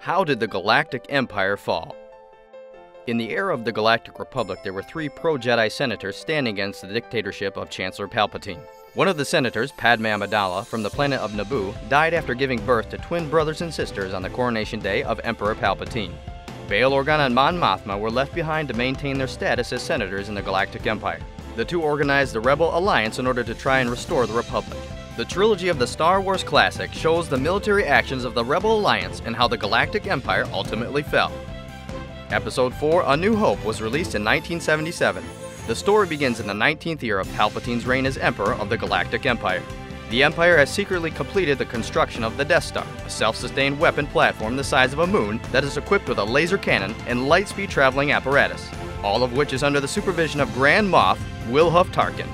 How did the Galactic Empire fall? In the era of the Galactic Republic, there were 3 pro-Jedi senators standing against the dictatorship of Chancellor Palpatine. One of the senators, Padme Amidala, from the planet of Naboo, died after giving birth to twin brothers and sisters on the coronation day of Emperor Palpatine. Bail Organa and Mon Mothma were left behind to maintain their status as senators in the Galactic Empire. The two organized the Rebel Alliance in order to try and restore the Republic. The trilogy of the Star Wars classic shows the military actions of the Rebel Alliance and how the Galactic Empire ultimately fell. Episode 4, A New Hope, was released in 1977. The story begins in the 19th year of Palpatine's reign as Emperor of the Galactic Empire. The Empire has secretly completed the construction of the Death Star, a self-sustained weapon platform the size of a moon that is equipped with a laser cannon and light-speed traveling apparatus, all of which is under the supervision of Grand Moff Wilhuff Tarkin.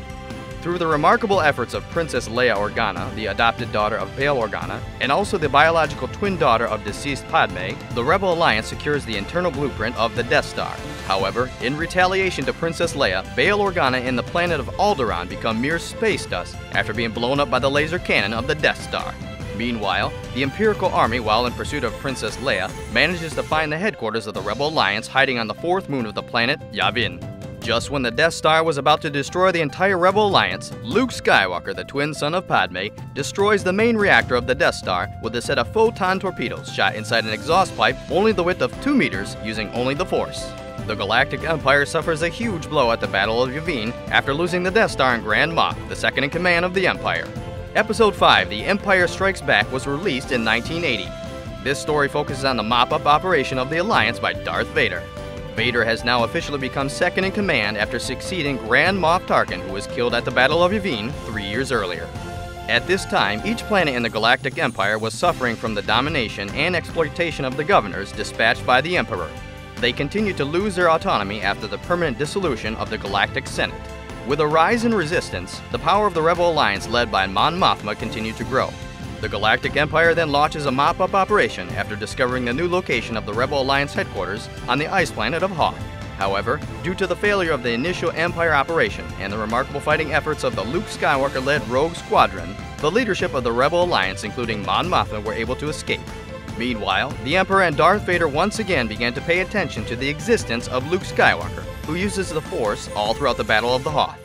Through the remarkable efforts of Princess Leia Organa, the adopted daughter of Bail Organa, and also the biological twin daughter of deceased Padme, the Rebel Alliance secures the internal blueprint of the Death Star. However, in retaliation to Princess Leia, Bail Organa and the planet of Alderaan become mere space dust after being blown up by the laser cannon of the Death Star. Meanwhile, the Imperial Army, while in pursuit of Princess Leia, manages to find the headquarters of the Rebel Alliance hiding on the 4th moon of the planet Yavin. Just when the Death Star was about to destroy the entire Rebel Alliance, Luke Skywalker, the twin son of Padme, destroys the main reactor of the Death Star with a set of photon torpedoes shot inside an exhaust pipe only the width of 2 meters using only the Force. The Galactic Empire suffers a huge blow at the Battle of Yavin after losing the Death Star and Grand Moff, the second in command of the Empire. Episode 5, The Empire Strikes Back, was released in 1980. This story focuses on the mop-up operation of the Alliance by Darth Vader. Vader has now officially become second in command after succeeding Grand Moff Tarkin, who was killed at the Battle of Yavin 3 years earlier. At this time, each planet in the Galactic Empire was suffering from the domination and exploitation of the governors dispatched by the Emperor. They continued to lose their autonomy after the permanent dissolution of the Galactic Senate. With a rise in resistance, the power of the Rebel Alliance led by Mon Mothma continued to grow. The Galactic Empire then launches a mop-up operation after discovering the new location of the Rebel Alliance headquarters on the ice planet of Hoth. However, due to the failure of the initial Empire operation and the remarkable fighting efforts of the Luke Skywalker-led Rogue Squadron, the leadership of the Rebel Alliance, including Mon Mothma, were able to escape. Meanwhile, the Emperor and Darth Vader once again began to pay attention to the existence of Luke Skywalker, who uses the Force all throughout the Battle of the Hoth.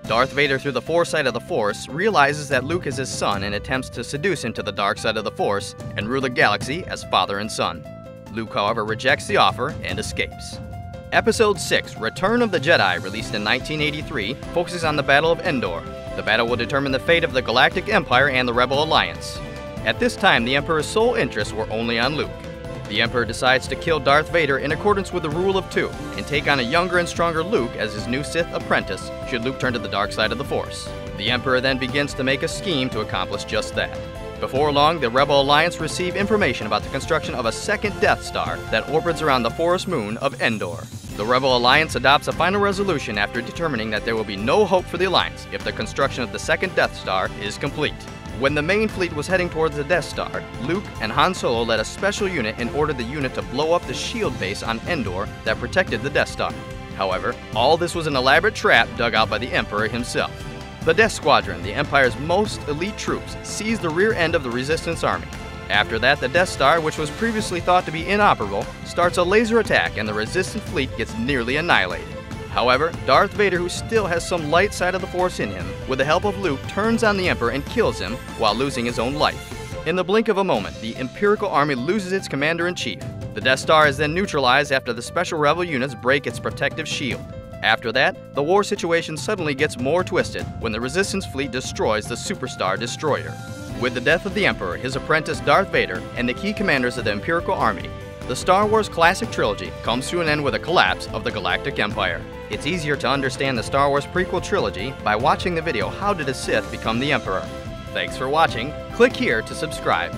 Darth Vader, through the foresight of the Force, realizes that Luke is his son and attempts to seduce him to the dark side of the Force and rule the galaxy as father and son. Luke, however, rejects the offer and escapes. Episode 6, Return of the Jedi, released in 1983, focuses on the Battle of Endor. The battle will determine the fate of the Galactic Empire and the Rebel Alliance. At this time, the Emperor's sole interests were only on Luke. The Emperor decides to kill Darth Vader in accordance with the Rule of 2 and take on a younger and stronger Luke as his new Sith apprentice should Luke turn to the dark side of the Force. The Emperor then begins to make a scheme to accomplish just that. Before long, the Rebel Alliance receive information about the construction of a second Death Star that orbits around the forest moon of Endor. The Rebel Alliance adopts a final resolution after determining that there will be no hope for the Alliance if the construction of the second Death Star is complete. When the main fleet was heading towards the Death Star, Luke and Han Solo led a special unit and ordered the unit to blow up the shield base on Endor that protected the Death Star. However, all this was an elaborate trap dug out by the Emperor himself. The Death Squadron, the Empire's most elite troops, seized the rear end of the Resistance Army. After that, the Death Star, which was previously thought to be inoperable, starts a laser attack and the Resistance fleet gets nearly annihilated. However, Darth Vader, who still has some light side of the Force in him, with the help of Luke, turns on the Emperor and kills him while losing his own life. In the blink of a moment, the Imperial Army loses its commander-in-chief. The Death Star is then neutralized after the special rebel units break its protective shield. After that, the war situation suddenly gets more twisted when the Resistance fleet destroys the Superstar Destroyer. With the death of the Emperor, his apprentice Darth Vader, and the key commanders of the Imperial Army, the Star Wars classic trilogy comes to an end with a collapse of the Galactic Empire. It's easier to understand the Star Wars prequel trilogy by watching the video How Did a Sith Become the Emperor? Thanks for watching. Click here to subscribe.